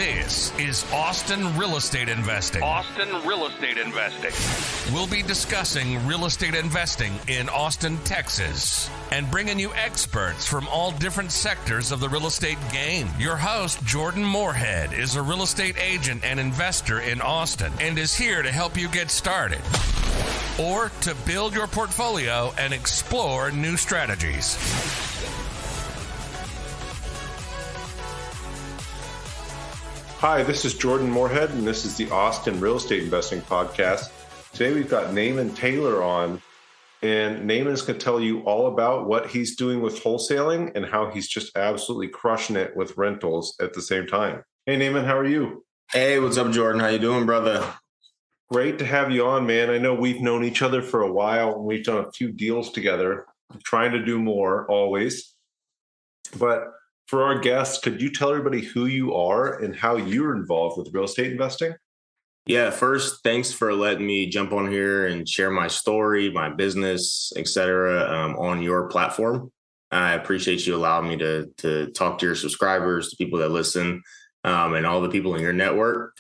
This is Austin Real Estate Investing. Austin Real Estate Investing. We'll be discussing real estate investing in Austin, Texas, and bringing you experts from all different sectors of the real estate game. Your host, Jordan Moorhead, is a real estate agent and investor in Austin and is here to help you get started or to build your portfolio and explore new strategies. Hi, this is Jordan Moorhead, and this is the Austin Real Estate Investing Podcast. Today we've got Naaman Taylor on, and Naaman's going to tell you all about what he's doing with wholesaling and how he's just absolutely crushing it with rentals at the same time. Hey, Naaman, how are you? Hey, what's up, Jordan? How you doing, brother? Great to have you on, man. I know we've known each other for a while, and we've done a few deals together, trying to do more always. But for our guests, could you tell everybody who you are and how you're involved with real estate investing? Yeah, first, thanks for letting me jump on here and share my story, my business, etc., on your platform. I appreciate you allowing me to talk to your subscribers, to people that listen, and all the people in your network.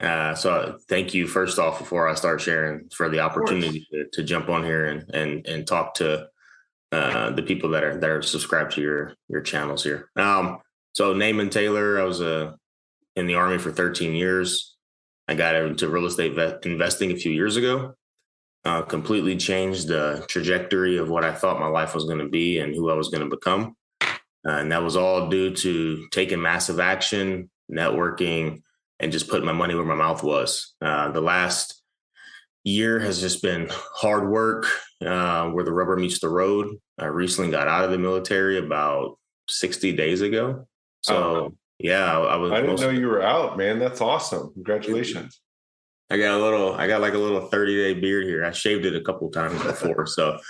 So thank you, first off, before I start sharing, for the opportunity to jump on here and talk to the people that are subscribed to your channels here. So Naaman Taylor, I was in the Army for 13 years. I got into real estate investing a few years ago. Completely changed the trajectory of what I thought my life was going to be and who I was going to become. And that was all due to taking massive action, networking, and just putting my money where my mouth was. The last year has just been hard work, where the rubber meets the road. I recently got out of the military about 60 days ago. So I didn't know you were out, man. That's awesome. Congratulations. I got like a little 30-day beard here. I shaved it a couple of times before. So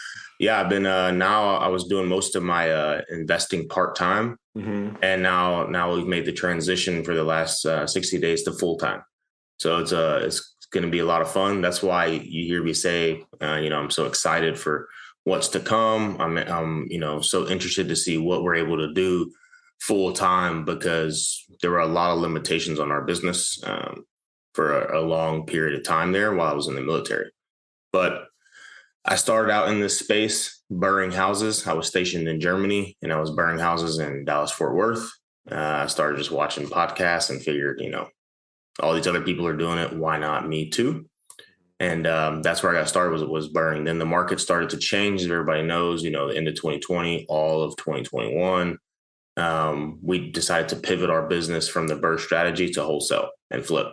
yeah, I've been, now I was doing most of my investing part-time. Mm-hmm. And now we've made the transition for the last 60 days to full-time. So it's going to be a lot of fun. That's why you hear me say, I'm so excited for what's to come. I'm so interested to see what we're able to do full time, because there were a lot of limitations on our business for a long period of time there while I was in the military. But I started out in this space burning houses. I was stationed in Germany, and I was burning houses in Dallas, Fort Worth. I started just watching podcasts and figured, all these other people are doing it, why not me too? And that's where I got started, was burning. Then the market started to change, as everybody knows, the end of 2020, all of 2021. We decided to pivot our business from the burst strategy to wholesale and flip.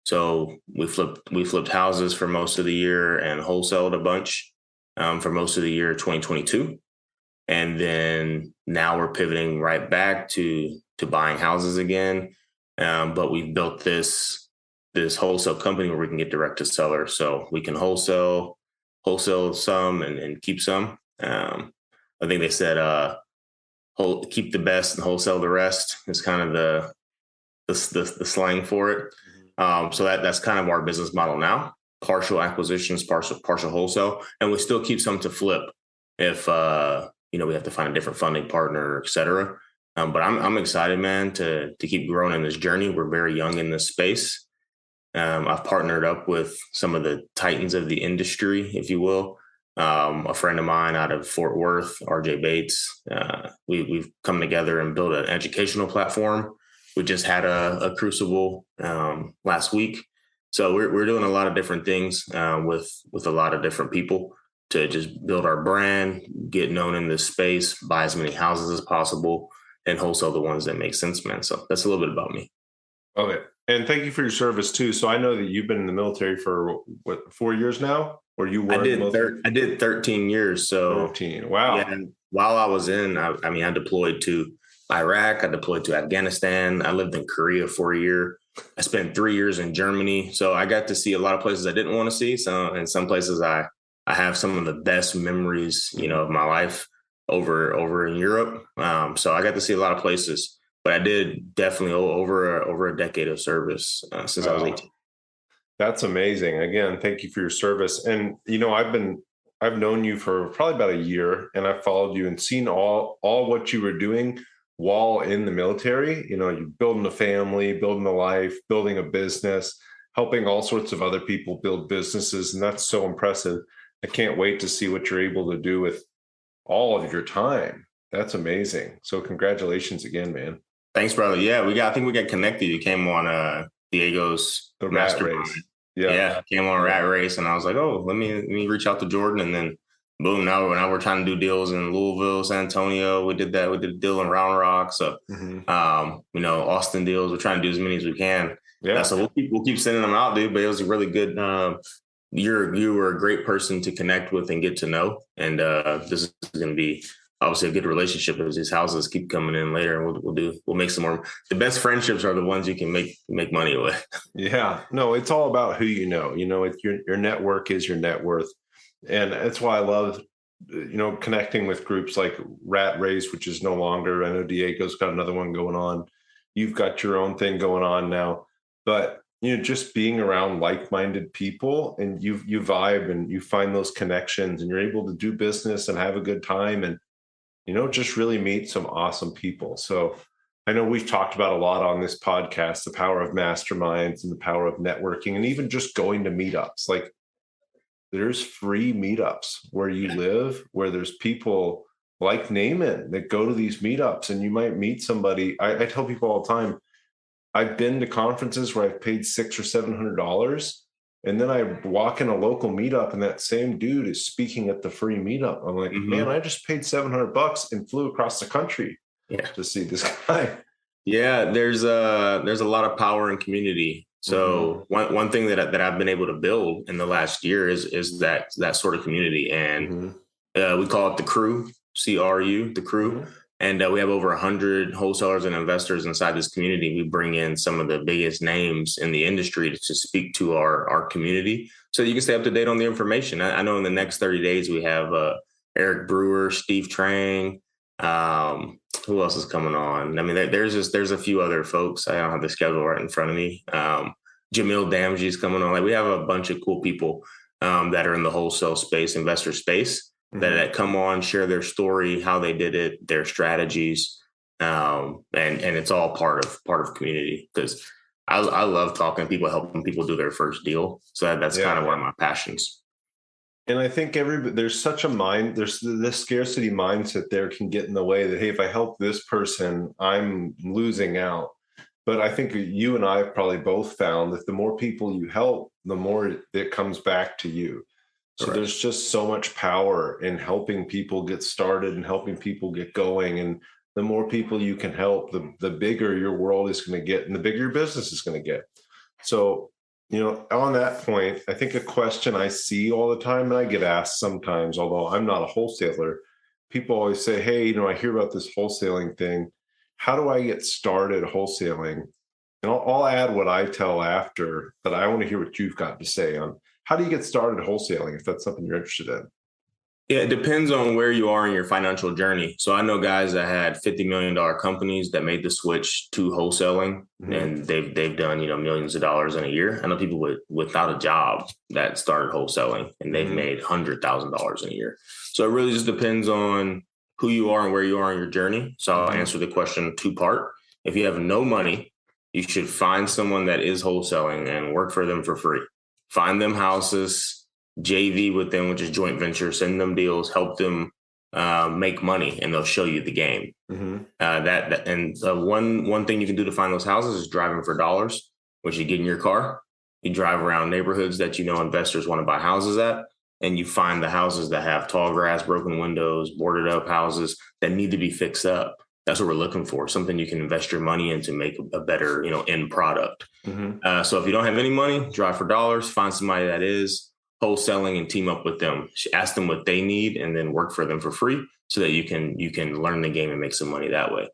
So we flipped houses for most of the year and wholesaled a bunch for most of the year 2022. And then now we're pivoting right back to buying houses again. But we've built this wholesale company where we can get direct to seller. So we can wholesale some and keep some. I think they said, keep the best and wholesale the rest is kind of the slang for it. So that's kind of our business model now: partial acquisitions, partial wholesale, and we still keep some to flip if we have to find a different funding partner, et cetera. But I'm excited, man, to keep growing in this journey. We're very young in this space. I've partnered up with some of the titans of the industry, if you will. A friend of mine out of Fort Worth, RJ Bates. We've come together and built an educational platform. We just had a crucible last week. So we're doing a lot of different things with a lot of different people to just build our brand, get known in this space, buy as many houses as possible, and wholesale the ones that make sense, man. So that's a little bit about me. Okay. And thank you for your service too. So I know that you've been in the military for 4 years now, or you were? I did 13 years. So 13. Wow. Yeah, and while I was in, I deployed to Iraq. I deployed to Afghanistan. I lived in Korea for a year. I spent 3 years in Germany. So I got to see a lot of places I didn't want to see. So in some places I have some of the best memories, of my life over in Europe. So I got to see a lot of places, but I did definitely over a decade of service since I was 18. That's amazing. Again, thank you for your service. And, I've known you for probably about a year, and I've followed you and seen all what you were doing while in the military. You know, you're building a family, building a life, building a business, helping all sorts of other people build businesses. And that's so impressive. I can't wait to see what you're able to do with all of your time. That's amazing. So congratulations again, man. Thanks, brother. Yeah, I think we got connected. You came on Diego's The rat race. Yeah, came on Rat Race, and I was like, oh, let me reach out to Jordan, and then boom, now we're trying to do deals in Louisville, San Antonio. We did that. We did a deal in Round Rock. So, Austin deals. We're trying to do as many as we can. Yeah. So we'll keep sending them out, dude. But it was a really good. You were a great person to connect with and get to know, and this is going to be obviously a good relationship as these houses keep coming in later. And we'll make some more. The best friendships are the ones you can make money with. Yeah, no, it's all about who you know. You know, your network is your net worth. And that's why I love, connecting with groups like Rat Race, which is no longer. I know Diego's got another one going on. You've got your own thing going on now. But, just being around like-minded people, and you vibe and you find those connections, and you're able to do business and have a good time, and, just really meet some awesome people. So I know we've talked about a lot on this podcast, the power of masterminds and the power of networking, and even just going to meetups. Like, there's free meetups where you live, where there's people like Naaman that go to these meetups, and you might meet somebody. I tell people all the time, I've been to conferences where I've paid $600 or $700, and then I walk in a local meetup and that same dude is speaking at the free meetup. I'm like, man, I just paid $700 and flew across the country to see this guy. Yeah, there's a lot of power in community. So one thing that I've been able to build in the last year is that sort of community, and we call it the crew, CRU, the crew, and we have over 100 wholesalers and investors inside this community. We bring in some of the biggest names in the industry to speak to our community, so you can stay up to date on the information. I know in the next 30 days we have Eric Brewer, Steve Trang. Who else is coming on? I mean, there's a few other folks. I don't have the schedule right in front of me. Jamil Damji is coming on. Like, we have a bunch of cool people that are in the wholesale space, investor space, that come on, share their story, how they did it, their strategies, and it's all part of community, because I love talking to people, helping people do their first deal. So that's kind of one of my passions. And I think there's such a there's this scarcity mindset there can get in the way that, hey, if I help this person, I'm losing out. But I think you and I have probably both found that the more people you help, the more it comes back to you. So there's just so much power in helping people get started and helping people get going. And the more people you can help, the bigger your world is going to get, and the bigger your business is going to get. So, on that point, I think a question I see all the time, and I get asked sometimes, although I'm not a wholesaler, people always say, hey, I hear about this wholesaling thing. How do I get started wholesaling? And I'll add what I tell after, but I want to hear what you've got to say on how do you get started wholesaling, if that's something you're interested in. Yeah, it depends on where you are in your financial journey. So I know guys that had $50 million companies that made the switch to wholesaling, and they've done, millions of dollars in a year. I know people without a job that started wholesaling, and they've made $100,000 in a year. So it really just depends on who you are and where you are in your journey. So I'll answer the question two-part. If you have no money, you should find someone that is wholesaling and work for them for free. Find them houses, JV with them, which is joint venture, send them deals, help them make money, and they'll show you the game. One thing you can do to find those houses is driving for dollars, which you get in your car, you drive around neighborhoods that investors want to buy houses at, and you find the houses that have tall grass, broken windows, boarded up houses that need to be fixed up. That's what we're looking for, something you can invest your money in to make a better, end product. So if you don't have any money, drive for dollars, find somebody that is wholesaling and team up with them. Ask them what they need and then work for them for free so that you can learn the game and make some money that way.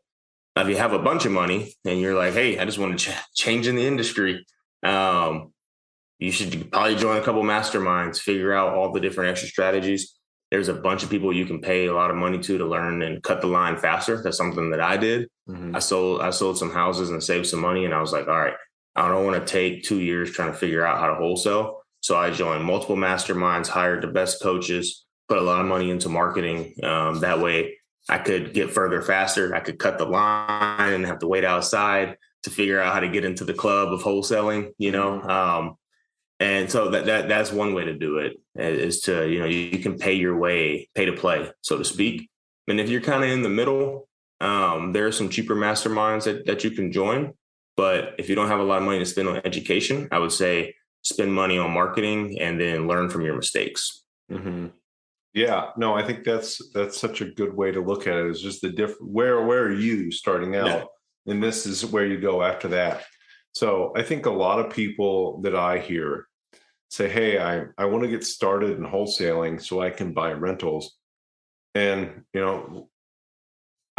Now, if you have a bunch of money and you're like, hey, I just want to change in the industry, you should probably join a couple masterminds, figure out all the different extra strategies. There's a bunch of people you can pay a lot of money to learn and cut the line faster. That's something that I did. I sold some houses and saved some money. And I was like, all right, I don't want to take 2 years trying to figure out how to wholesale. So I joined multiple masterminds, hired the best coaches, put a lot of money into marketing. That way I could get further faster. I could cut the line and have to wait outside to figure out how to get into the club of wholesaling, and so that's one way to do it, is to, you can pay to play, so to speak. And if you're kind of in the middle, there are some cheaper masterminds that you can join. But if you don't have a lot of money to spend on education, I would say spend money on marketing and then learn from your mistakes. Mm-hmm. Yeah, no, I think that's such a good way to look at it. Is just the different, where are you starting out? Yeah. And this is where you go after that. So I think a lot of people that I hear say, hey, I want to get started in wholesaling so I can buy rentals. And,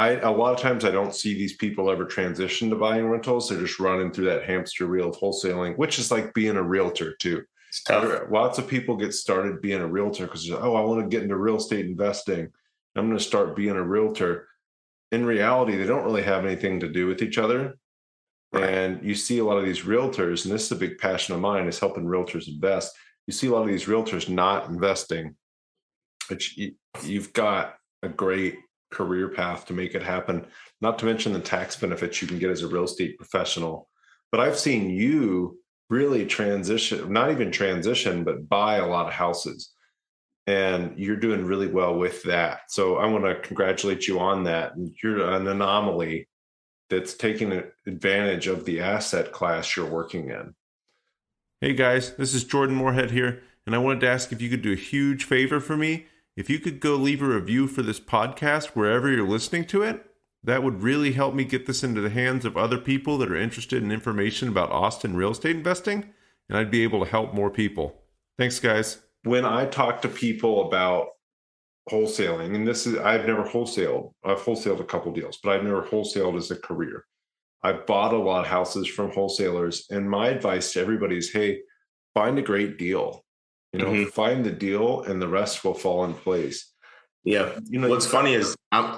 a lot of times I don't see these people ever transition to buying rentals. They're just running through that hamster wheel of wholesaling, which is like being a realtor too. It's tough. Lots of people get started being a realtor because, I want to get into real estate investing. I'm going to start being a realtor. In reality, they don't really have anything to do with each other. Right. And you see a lot of these realtors, and this is a big passion of mine, is helping realtors invest. You see a lot of these realtors not investing, which you've got a great career path to make it happen, not to mention the tax benefits you can get as a real estate professional. But I've seen you really not even transition, but buy a lot of houses. And you're doing really well with that. So I want to congratulate you on that. You're an anomaly that's taking advantage of the asset class you're working in. Hey guys, this is Jordan Moorhead here, and I wanted to ask if you could do a huge favor for me. If you could go leave a review for this podcast wherever you're listening to it, that would really help me get this into the hands of other people that are interested in information about Austin real estate investing, and I'd be able to help more people. Thanks, guys. When I talk to people about wholesaling, and I've never wholesaled. I've wholesaled a couple deals, but I've never wholesaled as a career. I've bought a lot of houses from wholesalers, and my advice to everybody is, hey, find a great deal. Find the deal, and the rest will fall in place. Yeah. What's funny is I'm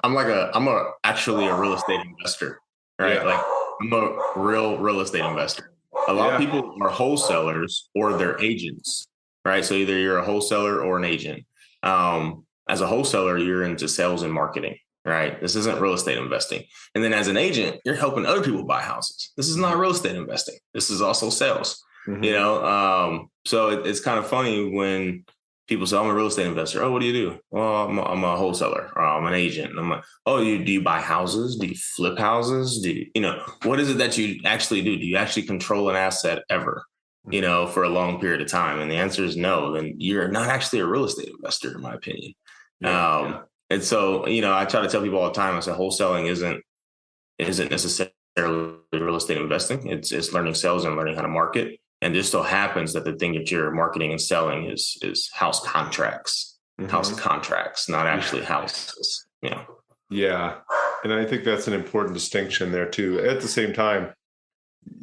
actually a real estate investor, right? Yeah. Like I'm a real estate investor. A lot of people are wholesalers or they're agents, right? So either you're a wholesaler or an agent. As a wholesaler, you're into sales and marketing, right? This isn't real estate investing. And then as an agent, you're helping other people buy houses. This is not real estate investing. This is also sales, So it's kind of funny when people say, I'm a real estate investor. Oh, what do you do? Well, I'm a wholesaler, or I'm an agent. And I'm like, oh, do you buy houses? Do you flip houses? What is it that you actually do? Do you actually control an asset ever, for a long period of time? And the answer is no. Then you're not actually a real estate investor, in my opinion. And so, I try to tell people all the time, I say wholesaling isn't necessarily real estate investing. It's learning sales and learning how to market. And just so happens that the thing that you're marketing and selling is house contracts, not actually houses. Yeah. And I think that's an important distinction there too. At the same time,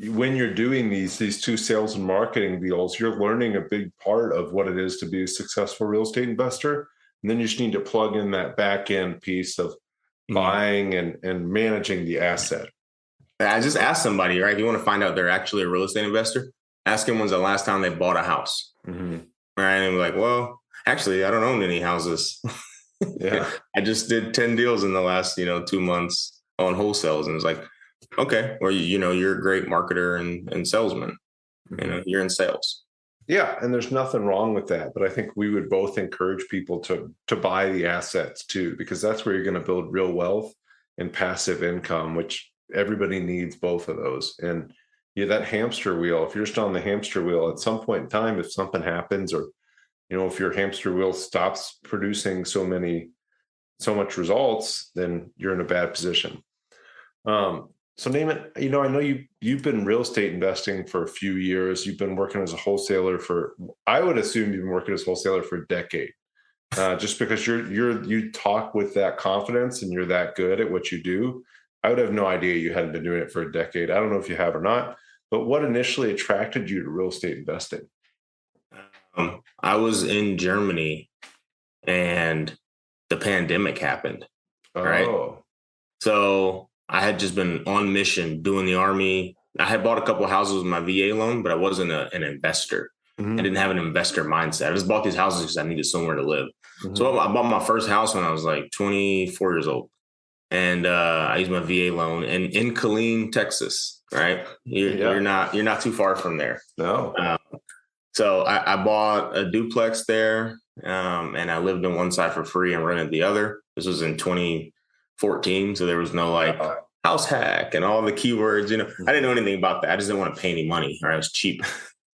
when you're doing these two sales and marketing deals, you're learning a big part of what it is to be a successful real estate investor. And then you just need to plug in that back end piece of buying and managing the asset. I just asked somebody, right? If you want to find out they're actually a real estate investor, ask them when's the last time they bought a house. Right. And we're like, well, actually, I don't own any houses. Yeah. I just did 10 deals in the last, 2 months on wholesales. And it's like, okay, well, you're a great marketer and salesman. You're in sales. Yeah. And there's nothing wrong with that. But I think we would both encourage people to buy the assets too, because that's where you're going to build real wealth and passive income, which everybody needs both of those. And that hamster wheel, if you're just on the hamster wheel, at some point in time, if something happens, or, if your hamster wheel stops producing so much results, then you're in a bad position. So Naaman, I know you've been real estate investing for a few years. You've been working as a wholesaler I would assume you've been working as a wholesaler for a decade, just because you talk with that confidence and you're that good at what you do. I would have no idea you hadn't been doing it for a decade. I don't know if you have or not, but what initially attracted you to real estate investing? I was in Germany and the pandemic happened. Right. So I had just been on mission doing the Army. I had bought a couple of houses with my VA loan, but I wasn't an investor. I didn't have an investor mindset. I just bought these houses because I needed somewhere to live. So I bought my first house when I was like 24 years old. and I used my VA loan and in Killeen, Texas, right? You're not too far from there. No. So I bought a duplex there, and I lived on one side for free and rented the other. This was in 2014, so there was no like house hack and all the keywords. I didn't know anything about that. I just didn't want to pay any money, or I was cheap.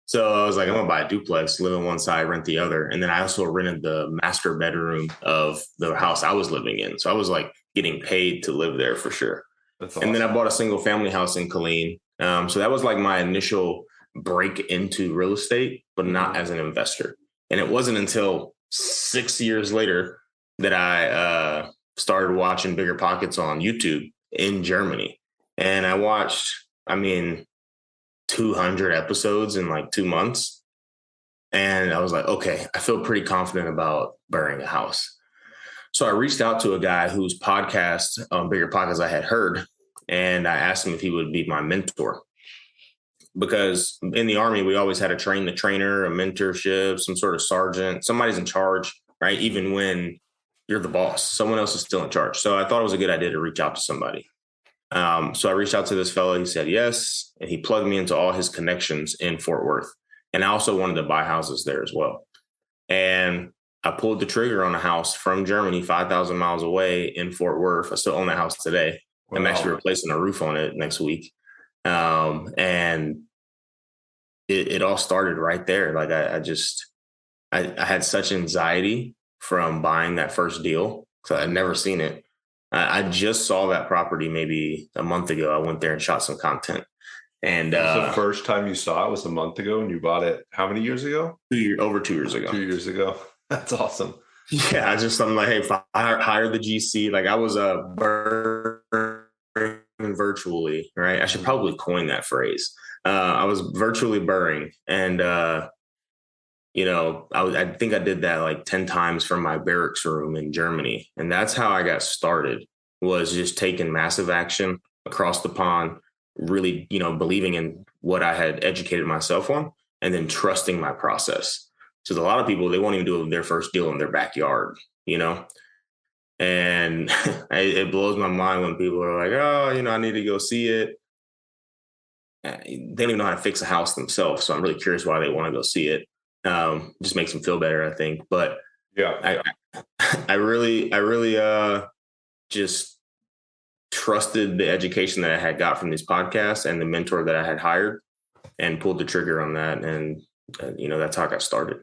So I was like, I'm gonna buy a duplex, live on one side, rent the other, and then I also rented the master bedroom of the house I was living in. So I was like getting paid to live there for sure. That's awesome. And then I bought a single family house in Killeen. So that was like my initial break into real estate, but not as an investor. And it wasn't until 6 years later that I started watching Bigger Pockets on YouTube in Germany. And I watched, 200 episodes in like 2 months. And I was like, okay, I feel pretty confident about buying a house. So I reached out to a guy whose podcast on Bigger Pockets I had heard, and I asked him if he would be my mentor. Because in the Army, we always had to train the trainer, a mentorship, some sort of sergeant, somebody's in charge, right? Even when you're the boss, someone else is still in charge. So I thought it was a good idea to reach out to somebody. So I reached out to this fellow. He said yes, and he plugged me into all his connections in Fort Worth. And I also wanted to buy houses there as well. And I pulled the trigger on a house from Germany, 5,000 miles away in Fort Worth. I still own that house today. Wow. I'm actually replacing a roof on it next week. And it all started right there. Like I had such anxiety from buying that first deal because I'd never seen it. I just saw that property maybe a month ago. I went there and shot some content. And the first time you saw it was a month ago, and you bought it how many years ago? Over 2 years ago. 2 years ago. That's awesome. Yeah, I'm like, hey, if I hire the GC, like I was virtually, right? I should probably coin that phrase. I was virtually burring, and I think I did that like 10 times from my barracks room in Germany, and that's how I got started. Was just taking massive action across the pond, really, believing in what I had educated myself on, and then trusting my process. Because a lot of people, they won't even do their first deal in their backyard, and it blows my mind when people are like, oh, I need to go see it. They don't even know how to fix a house themselves. So I'm really curious why they want to go see it. Just makes them feel better, I think. But yeah, I really just trusted the education that I had got from these podcasts and the mentor that I had hired, and pulled the trigger on that. And, that's how I got started.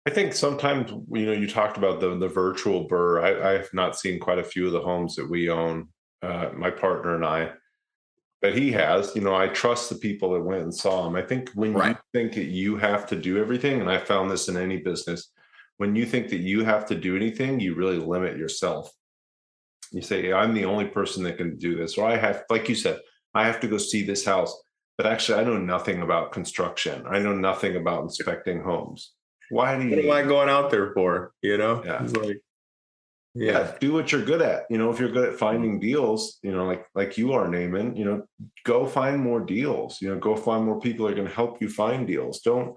I think sometimes, you talked about the virtual burr. I have not seen quite a few of the homes that we own, my partner and I, but he has. I trust the people that went and saw them. I think when you think that you have to do everything, and I found this in any business, when you think that you have to do anything, you really limit yourself. You say, I'm the only person that can do this. Or I have, like you said, I have to go see this house. But actually, I know nothing about construction. I know nothing about inspecting homes. What am I going out there for? Yeah. It's like, do what you're good at. If you're good at finding deals, like you are, Naaman, go find more deals. Go find more people that are going to help you find deals. Don't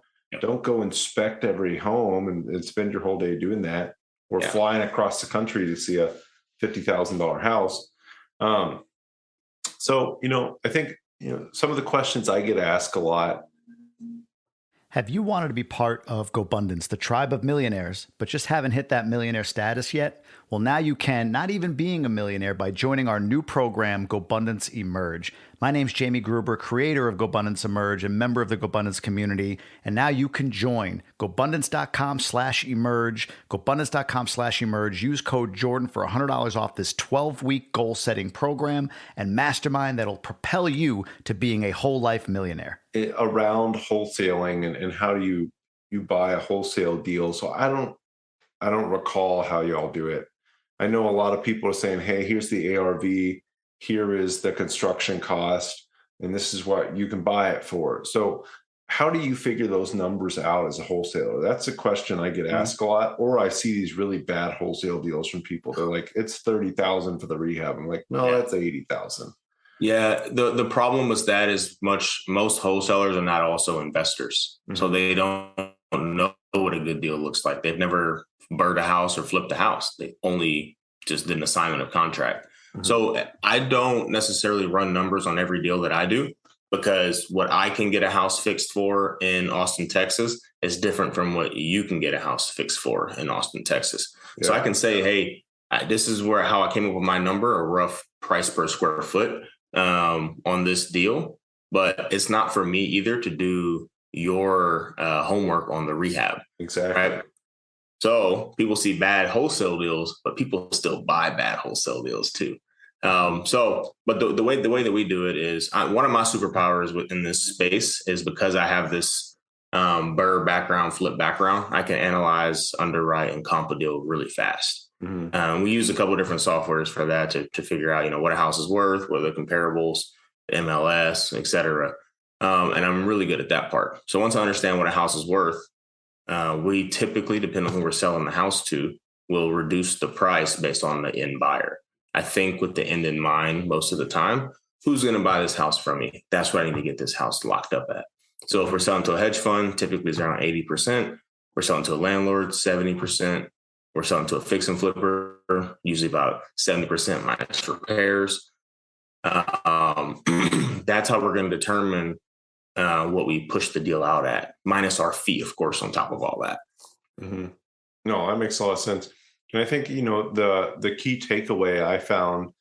go inspect every home and spend your whole day doing that, or flying across the country to see a $50,000 house. So, I think, some of the questions I get asked a lot. Have you wanted to be part of GoBundance, the tribe of millionaires, but just haven't hit that millionaire status yet? Well, now you can, not even being a millionaire, by joining our new program, GoBundance Emerge. My name's Jamie Gruber, creator of GoBundance Emerge and member of the GoBundance community. And now you can join. GoBundance.com/emerge. GoBundance.com/emerge. Use code Jordan for $100 off this 12-week goal-setting program and mastermind that'll propel you to being a whole life millionaire. Around wholesaling and how do you buy a wholesale deal? So I don't recall how y'all do it. I know a lot of people are saying, hey, here's the ARV, here is the construction cost, and this is what you can buy it for. So how do you figure those numbers out as a wholesaler? That's a question I get asked a lot. Or I see these really bad wholesale deals from people. They're like, it's $30,000 for the rehab. I'm like, no, that's $80,000. Yeah, the problem with that is most wholesalers are not also investors. Mm-hmm. So they don't know what a good deal looks like. They've never burned a house or flipped a house. They only just did an assignment of contract. Mm-hmm. So I don't necessarily run numbers on every deal that I do, because what I can get a house fixed for in Austin, Texas is different from what you can get a house fixed for in Austin, Texas. Yeah. So I can say, hey, this is how I came up with my number, a rough price per square foot on this deal. But it's not for me either to do your homework on the rehab. Exactly. Right? So people see bad wholesale deals, but people still buy bad wholesale deals too. But the way that we do it is one of my superpowers within this space is because I have this BRRRR background, flip background. I can analyze, underwrite, and comp a deal really fast. Mm-hmm. We use a couple of different softwares for that to figure out, what a house is worth, what are the comparables, MLS, et cetera. And I'm really good at that part. So once I understand what a house is worth, we typically, depending on who we're selling the house to, will reduce the price based on the end buyer. I think with the end in mind most of the time, who's going to buy this house from me? That's what I need to get this house locked up at. So if we're selling to a hedge fund, typically it's around 80%. We're selling to a landlord, 70%. We're selling to a fix and flipper, usually about 70% minus repairs. That's how we're going to determine what we push the deal out at, minus our fee, of course, on top of all that. Mm-hmm. No, that makes a lot of sense. And I think, the key takeaway I found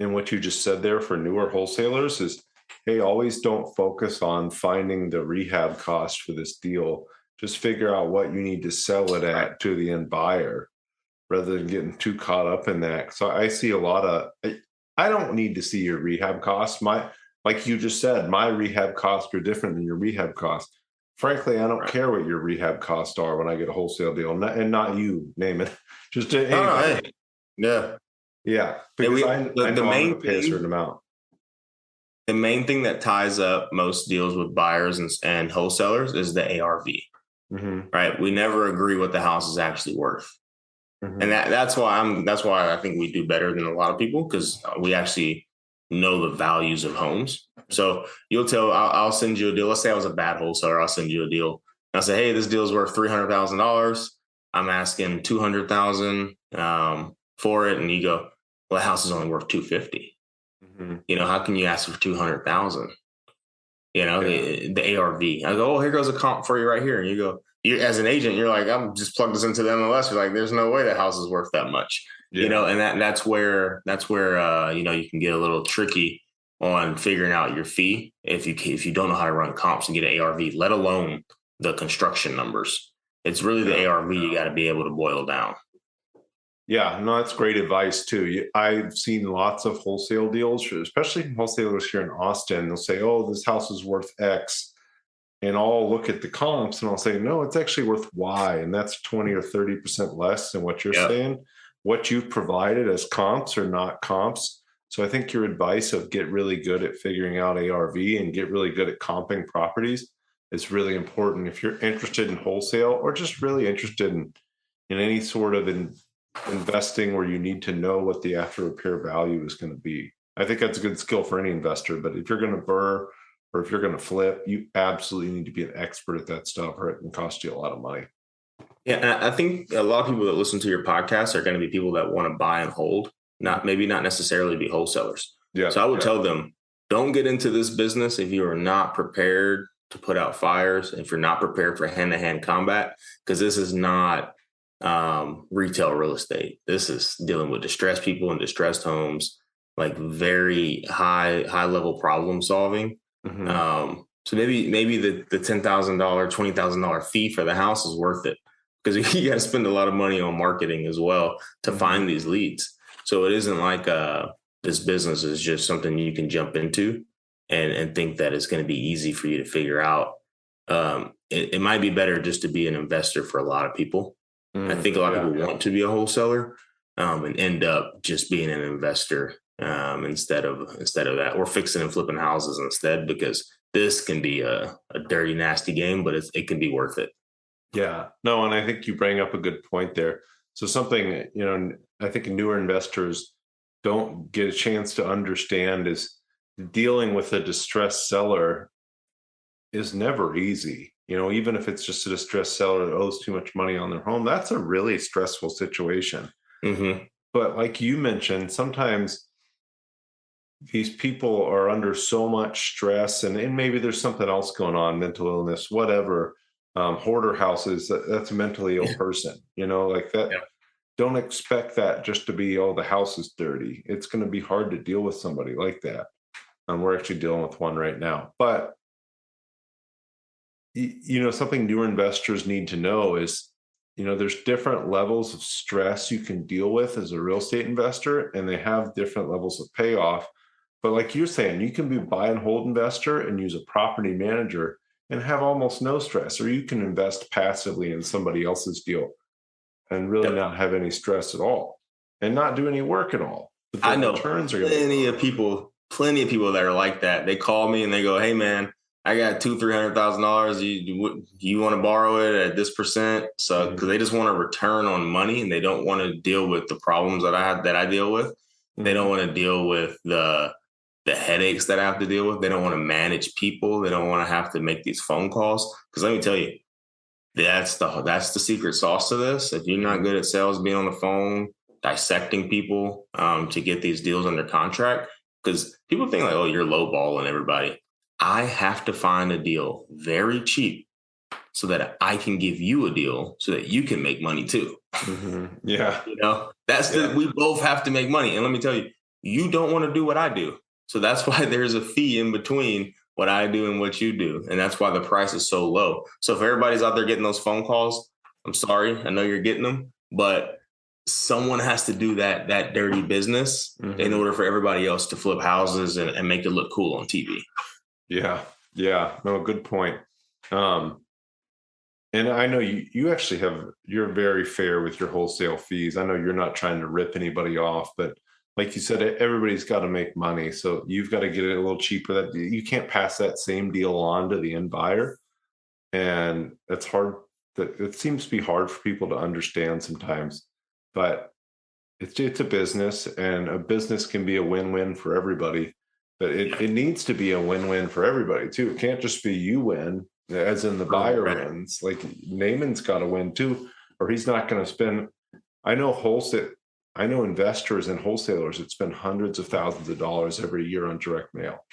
in what you just said there for newer wholesalers is, hey, always don't focus on finding the rehab cost for this deal. Just figure out what you need to sell it at to the end buyer rather than getting too caught up in that. So I see a lot of, I don't need to see your rehab costs. Like you just said, my rehab costs are different than your rehab costs. Frankly, I don't care what your rehab costs are when I get a wholesale deal, and not you, name it. Just anybody. Yeah. Because I know I'm going to pay a certain amount. The main thing that ties up most deals with buyers and wholesalers is the ARV. Mm-hmm. Right? We never agree what the house is actually worth, and that's why I think we do better than a lot of people, because we actually know the values of homes. So I'll send you a deal. Let's say I was a bad wholesaler. I'll send you a deal. I'll say, hey, this deal is worth $300,000. I'm asking $200,000 for it. And you go, well, the house is only worth $250,000. Mm-hmm. How can you ask for $200,000? The ARV. I go, oh, here goes a comp for you right here. And you go, as an agent, you're like, I'm just plugged this into the MLS. You're like, there's no way that house is worth that much. Yeah. And that's where you can get a little tricky on figuring out your fee if you don't know how to run comps and get an ARV, let alone the construction numbers. It's really the ARV you got to be able to boil down. Yeah, no, that's great advice too. I've seen lots of wholesale deals, especially wholesalers here in Austin. They'll say, oh, this house is worth X. And I'll look at the comps and I'll say, no, it's actually worth Y. And that's 20 or 30% less than what you're saying. What you've provided as comps are not comps. So I think your advice of get really good at figuring out ARV and get really good at comping properties is really important if you're interested in wholesale or just really interested in any sort of investing where you need to know what the after repair value is going to be. I think that's a good skill for any investor, but if you're going to BRRRR or if you're going to flip, you absolutely need to be an expert at that stuff or it can cost you a lot of money. Yeah, and I think a lot of people that listen to your podcast are going to be people that want to buy and hold, not necessarily be wholesalers. Yeah. So I would tell them, don't get into this business if you are not prepared to put out fires, if you're not prepared for hand-to-hand combat, because this is not retail real estate. This is dealing with distressed people and distressed homes, like very high level problem solving. Mm-hmm. So maybe the $10,000, $20,000 fee for the house is worth it, because you got to spend a lot of money on marketing as well to find these leads. So it isn't like this business is just something you can jump into and think that it's going to be easy for you to figure out. It might be better just to be an investor for a lot of people. I think a lot of people want to be a wholesaler and end up just being an investor instead of that, or fixing and flipping houses instead, because this can be a dirty, nasty game, but it can be worth it. Yeah, no, and I think you bring up a good point there. So something, I think newer investors don't get a chance to understand is dealing with a distressed seller is never easy. Even if it's just a distressed seller that owes too much money on their home, that's a really stressful situation. Mm-hmm. But like you mentioned, sometimes these people are under so much stress, and maybe there's something else going on, mental illness, whatever. Hoarder houses, that's a mentally ill person, like that. Yeah. Don't expect that just to be, oh, the house is dirty. It's going to be hard to deal with somebody like that. We're actually dealing with one right now. But, something newer investors need to know is, there's different levels of stress you can deal with as a real estate investor, and they have different levels of payoff. But like you're saying, you can be a buy and hold investor and use a property manager and have almost no stress, or you can invest passively in somebody else's deal and really not have any stress at all and not do any work at all. But I know returns are plenty of people that are like that. They call me and they go, "Hey man, I got $200,000-$300,000. You want to borrow it at this percent?" So because they just want a return on money and they don't want to deal with the problems that I deal with. Mm-hmm. They don't want to deal with the headaches that I have to deal with. They don't want to manage people. They don't want to have to make these phone calls. Because let me tell you, that's the secret sauce to this. If you're not good at sales, being on the phone, dissecting people to get these deals under contract, because people think like, oh, you're lowballing everybody. I have to find a deal very cheap so that I can give you a deal so that you can make money too. Mm-hmm. Yeah. We both have to make money. And let me tell you, you don't want to do what I do. So that's why there's a fee in between what I do and what you do. And that's why the price is so low. So if everybody's out there getting those phone calls, I'm sorry, I know you're getting them, but someone has to do that dirty business in order for everybody else to flip houses and make it look cool on TV. Yeah. No, good point. And I know you actually you're very fair with your wholesale fees. I know you're not trying to rip anybody off, but like you said, everybody's got to make money. So you've got to get it a little cheaper. That you can't pass that same deal on to the end buyer. And it's hard. It seems to be hard for people to understand sometimes, but it's a business, and a business can be a win-win for everybody, but it needs to be a win-win for everybody too. It can't just be you win, as in the buyer wins. Like Naaman's got to win too, or he's not going to spend. I know investors and wholesalers that spend hundreds of thousands of dollars every year on direct mail.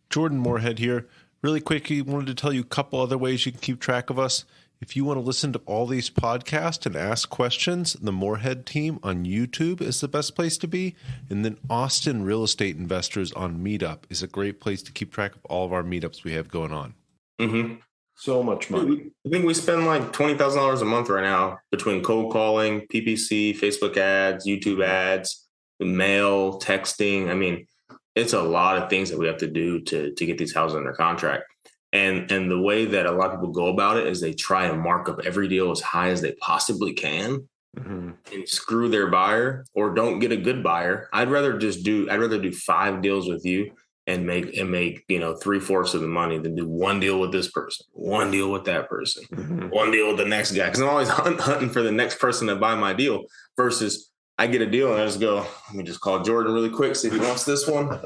Jordan Moorhead here. Really quickly, wanted to tell you a couple other ways you can keep track of us. If you want to listen to all these podcasts and ask questions, the Moorhead team on YouTube is the best place to be. And then Austin Real Estate Investors on Meetup is a great place to keep track of all of our meetups we have going on. Mm-hmm. So much money. I think we spend like $20,000 a month right now between cold calling, PPC, Facebook ads, YouTube ads, mail, texting. I mean, it's a lot of things that we have to do to get these houses under contract. And the way that a lot of people go about it is they try and mark up every deal as high as they possibly can and screw their buyer, or don't get a good buyer. I'd rather do 5 deals with you and make 3/4 of the money than do one deal with this person, one deal with that person, one deal with the next guy. Because I'm always hunting for the next person to buy my deal, versus I get a deal and I just go, let me just call Jordan really quick, see if he wants this one.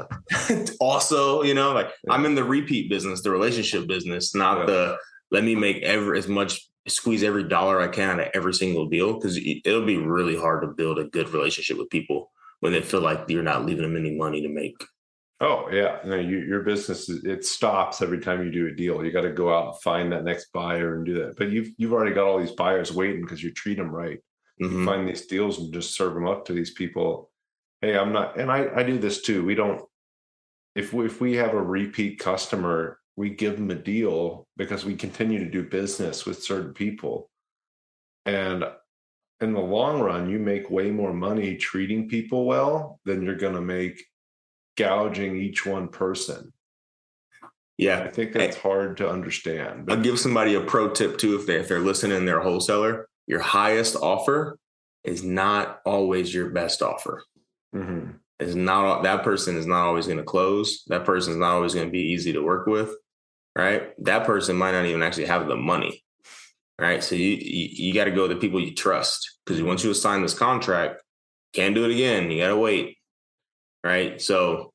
Also, I'm in the repeat business, the relationship business, not let me make squeeze every dollar I can out of every single deal, because it'll be really hard to build a good relationship with people when they feel like you're not leaving them any money to make. Oh yeah, no, your business, it stops every time you do a deal. You got to go out and find that next buyer and do that. But you've already got all these buyers waiting because you treat them right. You find these deals and just serve them up to these people. Hey, I'm not, and I do this too. We don't. If we have a repeat customer, we give them a deal because we continue to do business with certain people, and in the long run, you make way more money treating people well than you're going to make gouging each one person. Yeah, I think that's hard to understand. I'll give somebody a pro tip too. If they're listening and they're a wholesaler, your highest offer is not always your best offer. It's not, that person is not always going to close. That person is not always going to be easy to work with, right? That person might not even actually have the money, right? So you got to go to the people you trust, because once you assign this contract, can't do it again. You got to wait. Right. So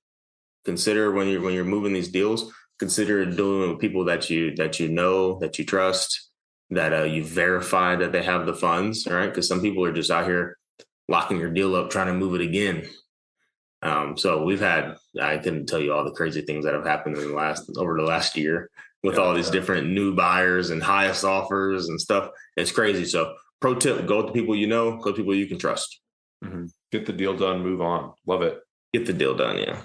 consider when you're moving these deals, consider doing with people that you know, that you trust, that you verify that they have the funds. All right. Because some people are just out here locking your deal up, trying to move it again. So I couldn't tell you all the crazy things that have happened over the last year with all these different new buyers and highest offers and stuff. It's crazy. So pro tip, go with the people you know, go with people you can trust. Mm-hmm. Get the deal done, move on. Love it. Get the deal done. Yeah.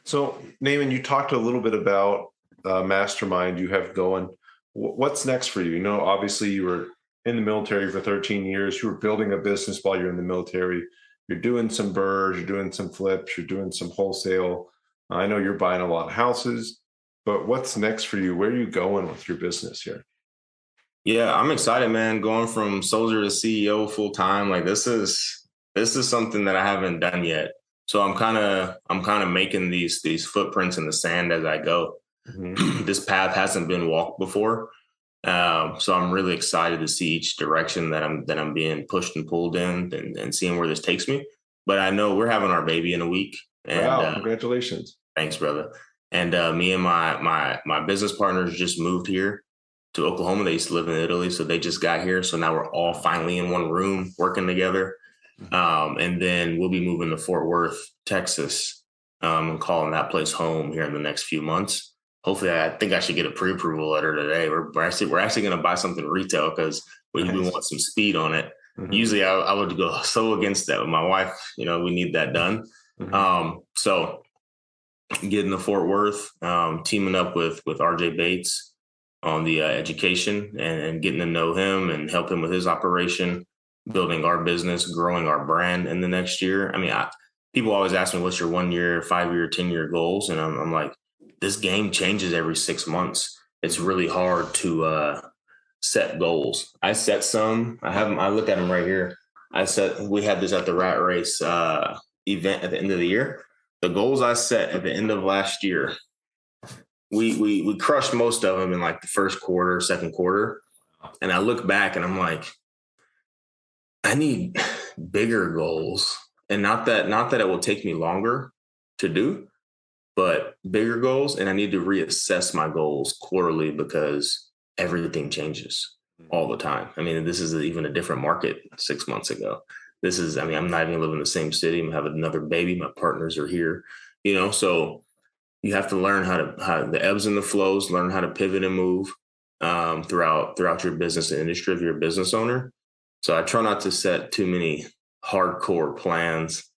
So Naaman, you talked a little bit about Mastermind you have going. What's next for you? You know, obviously you were in the military for 13 years. You were building a business while you're in the military. You're doing some burrs, you're doing some flips, you're doing some wholesale. I know you're buying a lot of houses, but what's next for you? Where are you going with your business here? Yeah, I'm excited, man. Going from soldier to CEO full time, like this is something that I haven't done yet. So I'm kind of making these footprints in the sand as I go. Mm-hmm. This path hasn't been walked before. So I'm really excited to see each direction that I'm being pushed and pulled in and seeing where this takes me. But I know we're having our baby in a week. And, wow! Congratulations. Thanks, brother. And me and my business partners just moved here to Oklahoma. They used to live in Italy, so they just got here. So now we're all finally in one room working together. And then we'll be moving to Fort Worth, Texas, and calling that place home here in the next few months. Hopefully, I think I should get a pre-approval letter today. We're actually going to buy something retail because we want some speed on it. Mm-hmm. Usually, I would go so against that with my wife. You know, we need that done. Mm-hmm. So getting to Fort Worth, teaming up with RJ Bates on the education and getting to know him and help him with his operation, building our business, growing our brand in the next year. I mean, people always ask me, what's your 1 year, 5 year, 10-year goals? And I'm like, this game changes every 6 months. It's really hard to set goals. I set some. I have them. I look at them right here. We had this at the Rat Race event at the end of the year. The goals I set at the end of last year, we crushed most of them in like the first quarter, second quarter. And I look back and I'm like, I need bigger goals, and not that it will take me longer to do, but bigger goals. And I need to reassess my goals quarterly because everything changes all the time. I mean, this is even a different market 6 months ago. I'm not even living in the same city. I'm having another baby. My partners are here, so you have to learn how the ebbs and the flows, learn how to pivot and move throughout your business and industry if you're a business owner. So I try not to set too many hardcore plans.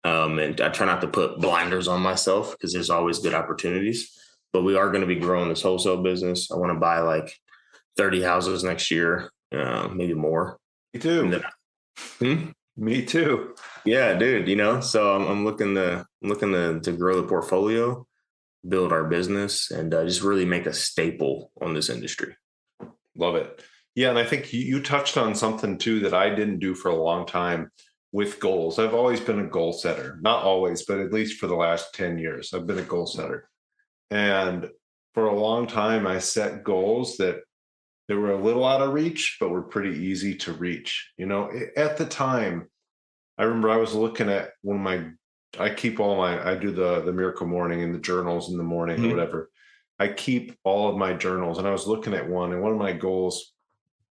And I try not to put blinders on myself because there's always good opportunities. But we are going to be growing this wholesale business. I want to buy like 30 houses next year, maybe more. Me too. Me too. Yeah, dude. So I'm looking to grow the portfolio, build our business, and just really make a staple on this industry. Love it. Yeah, and I think you touched on something too that I didn't do for a long time. With goals. I've always been a goal setter, not always, but at least for the last 10 years, I've been a goal setter. And for a long time, I set goals that they were a little out of reach, but were pretty easy to reach. At the time, I remember I was looking at I do the Miracle Morning in the journals in the morning, mm-hmm. or whatever. I keep all of my journals, and I was looking at one, and one of my goals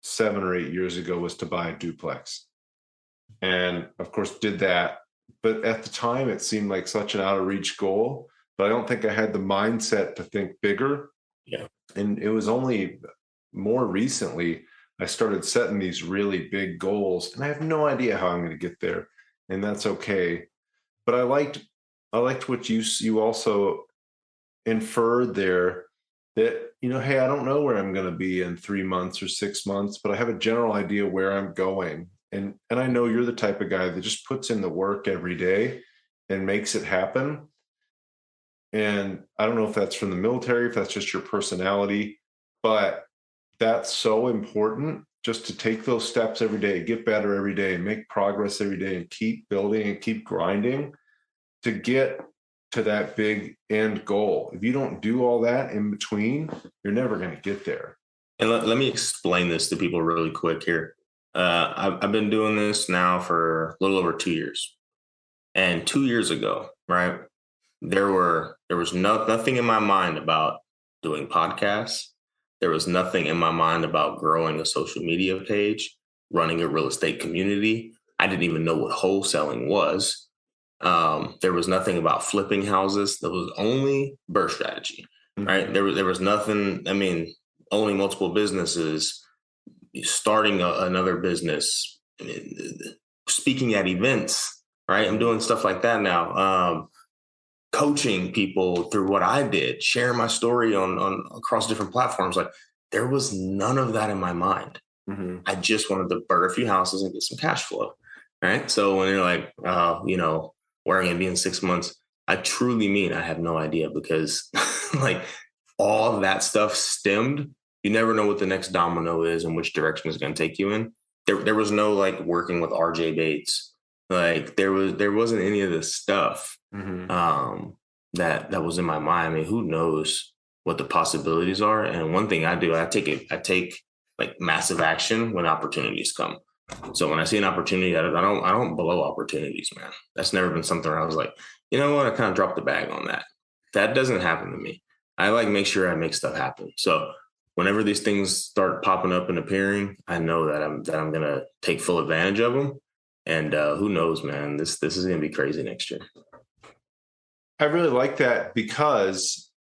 7 or 8 years ago was to buy a duplex. And of course did that. But at the time, it seemed like such an out of reach goal, but I don't think I had the mindset to think bigger. Yeah. And it was only more recently, I started setting these really big goals, and I have no idea how I'm going to get there. And that's okay. But I liked what you also inferred there that, hey, I don't know where I'm going to be in 3 months or 6 months, but I have a general idea where I'm going. And I know you're the type of guy that just puts in the work every day and makes it happen. And I don't know if that's from the military, if that's just your personality, but that's so important just to take those steps every day, get better every day, and make progress every day, and keep building and keep grinding to get to that big end goal. If you don't do all that in between, you're never going to get there. And let me explain this to people really quick here. I've been doing this now for a little over 2 years. And 2 years ago, right, there was nothing in my mind about doing podcasts. There was nothing in my mind about growing a social media page, running a real estate community. I didn't even know what wholesaling was. There was nothing about flipping houses. There was only BRRRR strategy, right? There was nothing. I mean, owning multiple businesses, starting another business, speaking at events, right? I'm doing stuff like that now. Coaching people through what I did, sharing my story on across different platforms. Like, there was none of that in my mind. I just wanted to BRRRR a few houses and get some cash flow, right? So when you're like, where am I going to be in 6 months? I truly mean I have no idea, because like all of that stuff stemmed. You never know what the next domino is and which direction it's going to take you in. There was no like working with RJ Bates. Like there wasn't any of this stuff that was in my mind. I mean, who knows what the possibilities are? And one thing I do, I take like massive action when opportunities come. So when I see an opportunity, I don't blow opportunities, man. That's never been something where I was like, you know what, I kind of dropped the bag on that. That doesn't happen to me. I like make sure I make stuff happen. So whenever these things start popping up and appearing, I know that I'm gonna take full advantage of them. And who knows, man? This is gonna be crazy next year. I really like that, because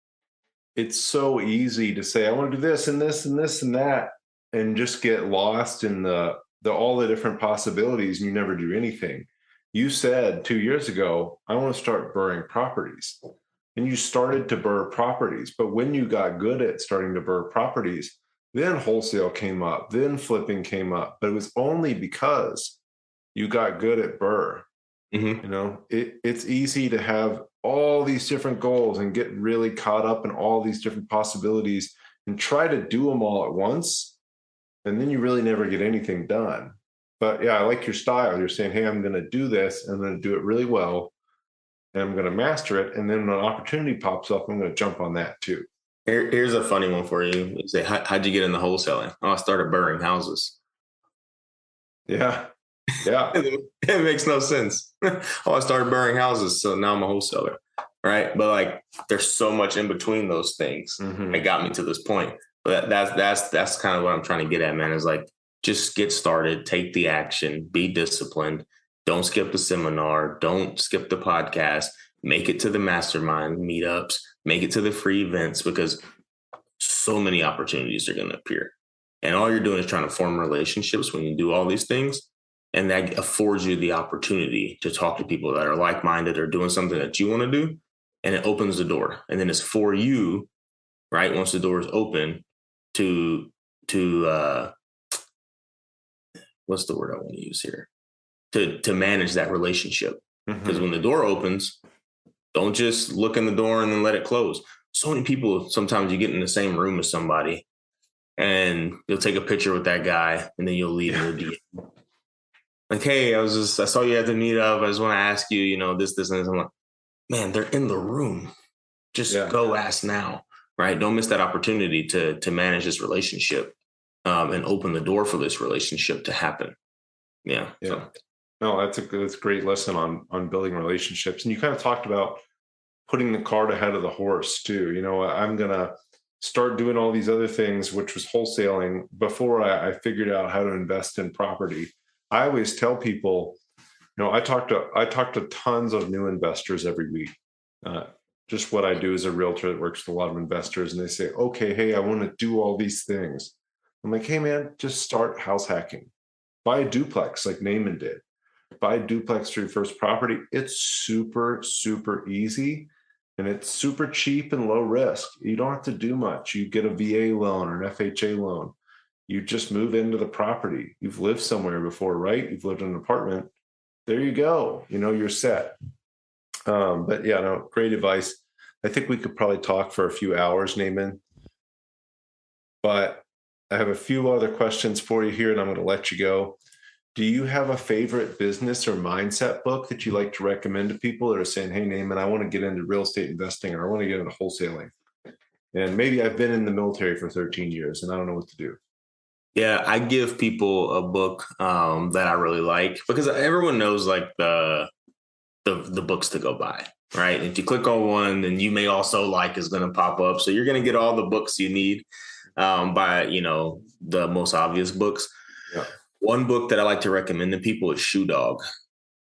it's so easy to say, I want to do this and this and this and that, and just get lost in the all the different possibilities, and you never do anything. You said 2 years ago, I want to start BRRRing properties. And you started to BRRRR properties. But when you got good at starting to BRRRR properties, then wholesale came up, then flipping came up. But it was only because you got good at BRRRR. You know, it's easy to have all these different goals and get really caught up in all these different possibilities and try to do them all at once. And then you really never get anything done. But yeah, I like your style. You're saying, hey, I'm going to do this. I'm going to do it really well. And I'm going to master it. And then when an opportunity pops up, I'm going to jump on that too. Here's a funny one for you. You say, how'd you get into wholesaling? Oh, I started BRRRing houses. Yeah. Yeah. It makes no sense. Oh, I started BRRRing houses, so now I'm a wholesaler. Right. But like, there's so much in between those things that got me to this point. But that's kind of what I'm trying to get at, man, is like, just get started, take the action, be disciplined. Don't skip the seminar. Don't skip the podcast. Make it to the mastermind meetups. Make it to the free events, because so many opportunities are going to appear. And all you're doing is trying to form relationships when you do all these things. And that affords you the opportunity to talk to people that are like-minded or doing something that you want to do. And it opens the door. And then it's for you, right? Once the door is open, to what's the word I want to use here? To manage that relationship. Because when the door opens, don't just look in the door and then let it close. So many people, sometimes you get in the same room as somebody and you'll take a picture with that guy and then you'll leave in the DM. Like, hey, I saw you at the meetup. I just want to ask you, you know, this, and this. I'm like, man, they're in the room. Just go ask now, right? Don't miss that opportunity to manage this relationship and open the door for this relationship to happen. Yeah. So. No, that's a great lesson on building relationships. And you kind of talked about putting the cart ahead of the horse too. You know, I'm going to start doing all these other things, which was wholesaling, before I figured out how to invest in property. I always tell people, you know, I talk to tons of new investors every week. Just what I do as a realtor that works with a lot of investors, and they say, okay, hey, I want to do all these things. I'm like, hey man, just start house hacking. Buy a duplex like Naaman did. Buy a duplex for your first property. It's super, super easy, and it's super cheap and low risk. You don't have to do much. You get a VA loan or an FHA loan. You just move into the property. You've lived somewhere before, right? You've lived in an apartment. There you go. You know, you're set. But yeah, no, great advice. I think we could probably talk for a few hours, Naaman. But I have a few other questions for you here, and I'm going to let you go. Do you have a favorite business or mindset book that you like to recommend to people that are saying, hey, Naaman, I want to get into real estate investing, or I want to get into wholesaling? And maybe I've been in the military for 13 years and I don't know what to do. Yeah, I give people a book that I really like, because everyone knows like the books to go buy, right? If you click on one, then you may also like is going to pop up. So you're going to get all the books you need by, you know, the most obvious books. Yeah. One book that I like to recommend to people is Shoe Dog.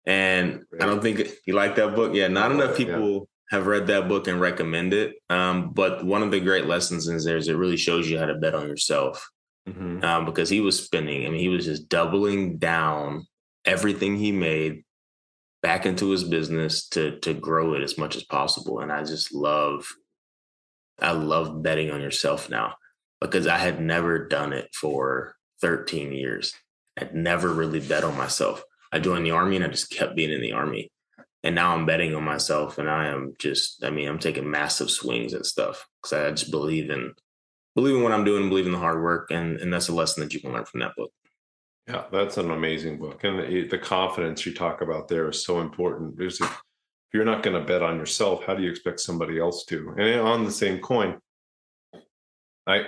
And I don't think you like that book. Yeah, not enough people have read that book and recommend it. But one of the great lessons in there is it really shows you how to bet on yourself. Because he was spending, I mean, he was just doubling down everything he made back into his business to grow it as much as possible. And I love betting on yourself now, because I had never done it for 13 years. I'd never really bet on myself. I joined the Army and I just kept being in the Army. And now I'm betting on myself, and I'm taking massive swings at stuff because I just believe in what I'm doing, believe in the hard work. And that's a lesson that you can learn from that book. Yeah, that's an amazing book. And the confidence you talk about there is so important. Because if you're not going to bet on yourself, how do you expect somebody else to? And on the same coin, I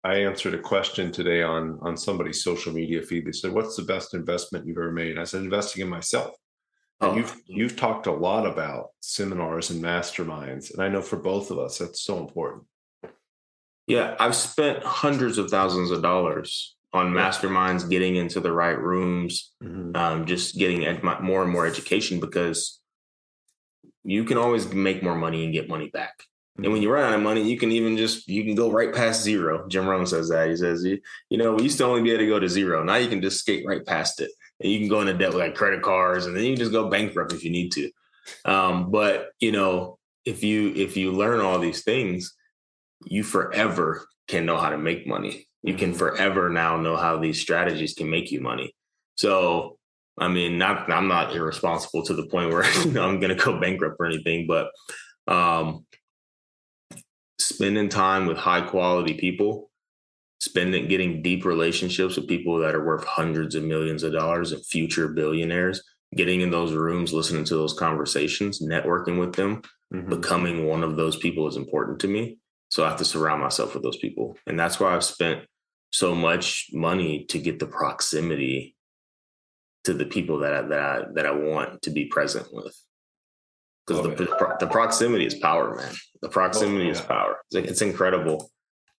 answered a question today on somebody's social media feed. They said, "What's the best investment you've ever made?" And I said, "Investing in myself." And you've talked a lot about seminars and masterminds, and I know for both of us that's so important. Yeah, I've spent hundreds of thousands of dollars on masterminds, getting into the right rooms, just getting more and more education, because you can always make more money and get money back. And when you run out of money, you can go right past zero. Jim Rohn says that. He says, we used to only be able to go to zero. Now you can just skate right past it. And you can go into debt with like credit cards, and then you can just go bankrupt if you need to. But if you learn all these things, you forever can know how to make money. You can forever now know how these strategies can make you money. So, I mean, I'm not irresponsible to the point where I'm going to go bankrupt or anything, but spending time with high quality people, getting deep relationships with people that are worth hundreds of millions of dollars and future billionaires, getting in those rooms, listening to those conversations, networking with them, becoming one of those people is important to me. So I have to surround myself with those people. And that's why I've spent so much money to get the proximity to the people that I want to be present with. Because the proximity is power, man. The proximity is power. It's incredible.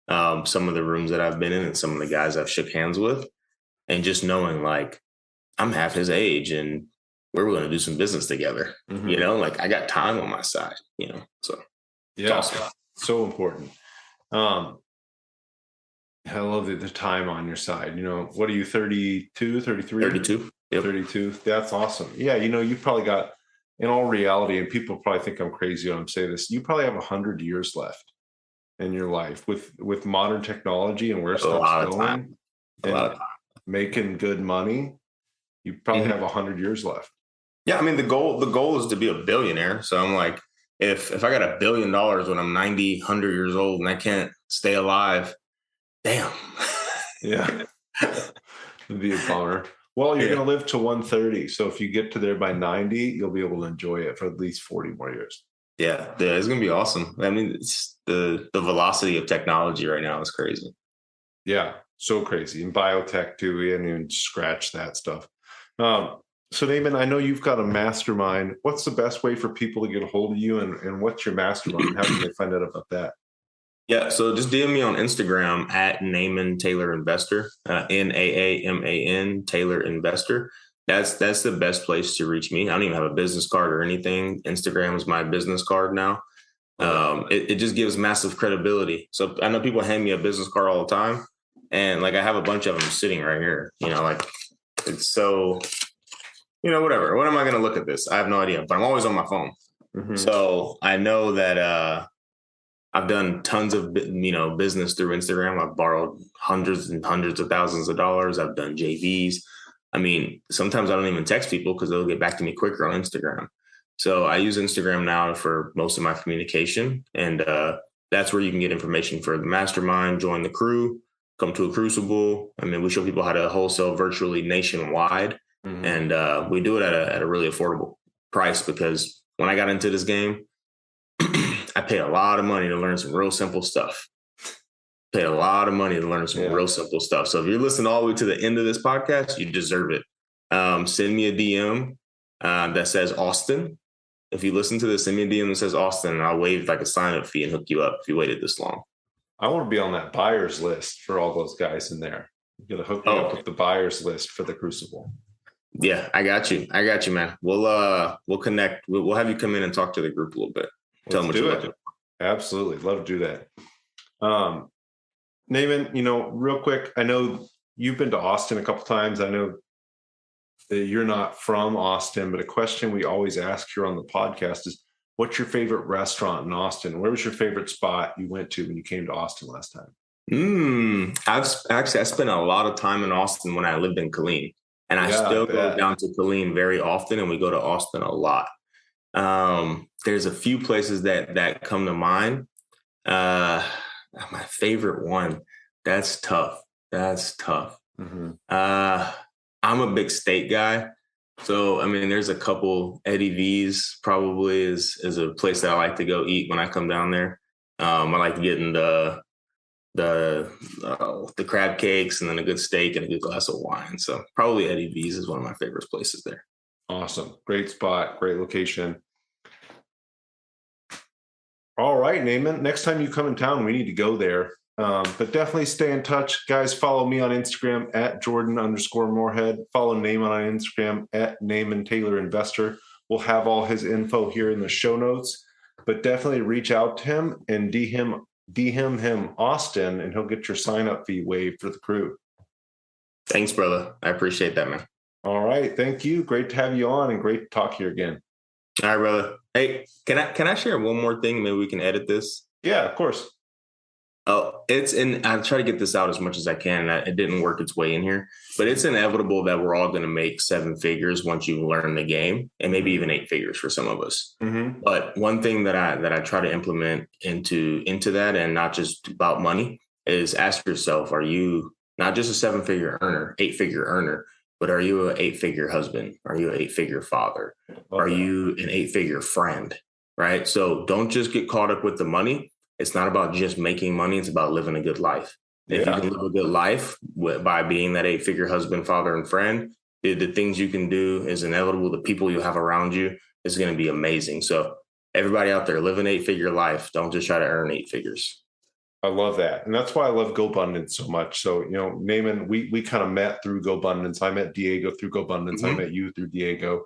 Some of the rooms that I've been in and some of the guys I've shook hands with, and just knowing like I'm half his age and we're going to do some business together. Like I got time on my side, so yeah, awesome. So important. I love the time on your side. What are you, 32, 33? 32. Yep. 32. That's awesome. Yeah. You probably got, in all reality, and people probably think I'm crazy when I'm saying this, you probably have 100 years left in your life with modern technology and where stuff's going and making good money. You probably have 100 years left. Yeah. I mean, the goal is to be a billionaire. So I'm like, if I got $1 billion when I'm 90, 100 years old and I can't stay alive, damn. Yeah. It'd be a bummer. Well, you're going to live to 130. So if you get to there by 90, you'll be able to enjoy it for at least 40 more years. Yeah, it's going to be awesome. I mean, it's the velocity of technology right now is crazy. Yeah, so crazy. And biotech too. We haven't even scratched that stuff. So Naaman, I know you've got a mastermind. What's the best way for people to get a hold of you, and what's your mastermind? How can they find out about that? Yeah, so just DM me on Instagram at Naaman Taylor Investor, Naaman Taylor Investor. That's the best place to reach me. I don't even have a business card or anything. Instagram is my business card now. It just gives massive credibility. So I know people hand me a business card all the time, and like I have a bunch of them sitting right here. Like it's so. Whatever. When am I going to look at this? I have no idea, but I'm always on my phone. So I know that I've done tons of, business through Instagram. I've borrowed hundreds and hundreds of thousands of dollars. I've done JVs. I mean, sometimes I don't even text people because they'll get back to me quicker on Instagram. So I use Instagram now for most of my communication. And that's where you can get information for the mastermind, join the crew, come to a Crucible. I mean, we show people how to wholesale virtually nationwide. And we do it at a really affordable price, because when I got into this game, I paid a lot of money to learn some real simple stuff. Real simple stuff. So if you're listening all the way to the end of this podcast, you deserve it. Send me a DM that says Austin. If you listen to this, send me a DM that says Austin, and I'll waive like a sign-up fee and hook you up if you waited this long. I want to be on that buyer's list for all those guys in there. You're going to hook me up with the buyer's list for the Crucible. Yeah, I got you. I got you, man. We'll connect. We'll have you come in and talk to the group a little bit. Tell them what you're looking for. Absolutely. Love to do that. Naaman, real quick, I know you've been to Austin a couple times. I know that you're not from Austin, but a question we always ask here on the podcast is, what's your favorite restaurant in Austin? Where was your favorite spot you went to when you came to Austin last time? I spent a lot of time in Austin when I lived in Killeen, and I still go down to Killeen very often, and we go to Austin a lot. There's a few places that come to mind. My favorite one, that's tough. Mm-hmm. I'm a big steak guy. So, I mean, there's a couple. Eddie V's probably is a place that I like to go eat when I come down there. I like getting the crab cakes and then a good steak and a good glass of wine. So probably Eddie V's is one of my favorite places there. Awesome. Great spot. Great location. All right, Naaman. Next time you come in town, we need to go there. But definitely stay in touch. Guys, follow me on Instagram at Jordan_Moorhead. Follow Naaman on Instagram at Naaman Taylor Investor. We'll have all his info here in the show notes. But definitely reach out to him and DM him Austin, and he'll get your sign-up fee waived for the crew. Thanks, brother. I appreciate that, man. All right. Thank you. Great to have you on and great to talk here again. All right, brother. Hey, can I share one more thing? Maybe we can edit this. Yeah, of course. Oh, I try to get this out as much as I can. It didn't work its way in here, but it's inevitable that we're all going to make 7 figures once you learn the game, and maybe even 8 figures for some of us. Mm-hmm. But one thing that I try to implement into that, and not just about money, is ask yourself, are you not just a 7-figure earner, 8-figure earner, but are you an 8-figure husband? Are you an 8-figure father? Are you an 8-figure friend? Right? So don't just get caught up with the money. It's not about just making money. It's about living a good life. If you can live a good life by being that 8-figure husband, father, and friend, the things you can do is inevitable. The people you have around you is going to be amazing. So everybody out there, live an 8-figure life. Don't just try to earn 8 figures. I love that. And that's why I love GoBundance so much. So, Naaman, we kind of met through GoBundance. I met Diego through GoBundance. Mm-hmm. I met you through Diego.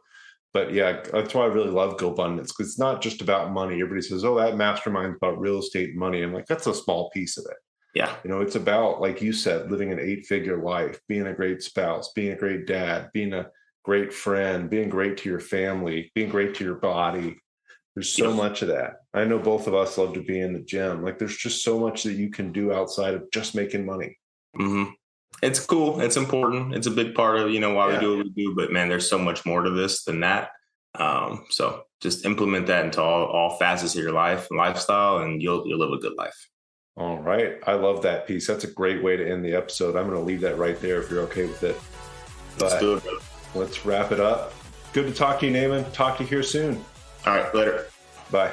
But yeah, that's why I really love GoBundance, because it's not just about money. Everybody says, oh, that mastermind's about real estate and money. I'm like, that's a small piece of it. Yeah. It's about, like you said, living an 8-figure life, being a great spouse, being a great dad, being a great friend, being great to your family, being great to your body. There's so much of that. I know both of us love to be in the gym. Like, there's just so much that you can do outside of just making money. Mm-hmm. It's cool. It's important. It's a big part of, why we do what we do. But man, there's so much more to this than that. So just implement that into all facets of your life and lifestyle, and you'll live a good life. All right. I love that piece. That's a great way to end the episode. I'm going to leave that right there if you're okay with it. Let's do it. Let's wrap it up. Good to talk to you, Naaman. Talk to you here soon. All right. Later. Bye.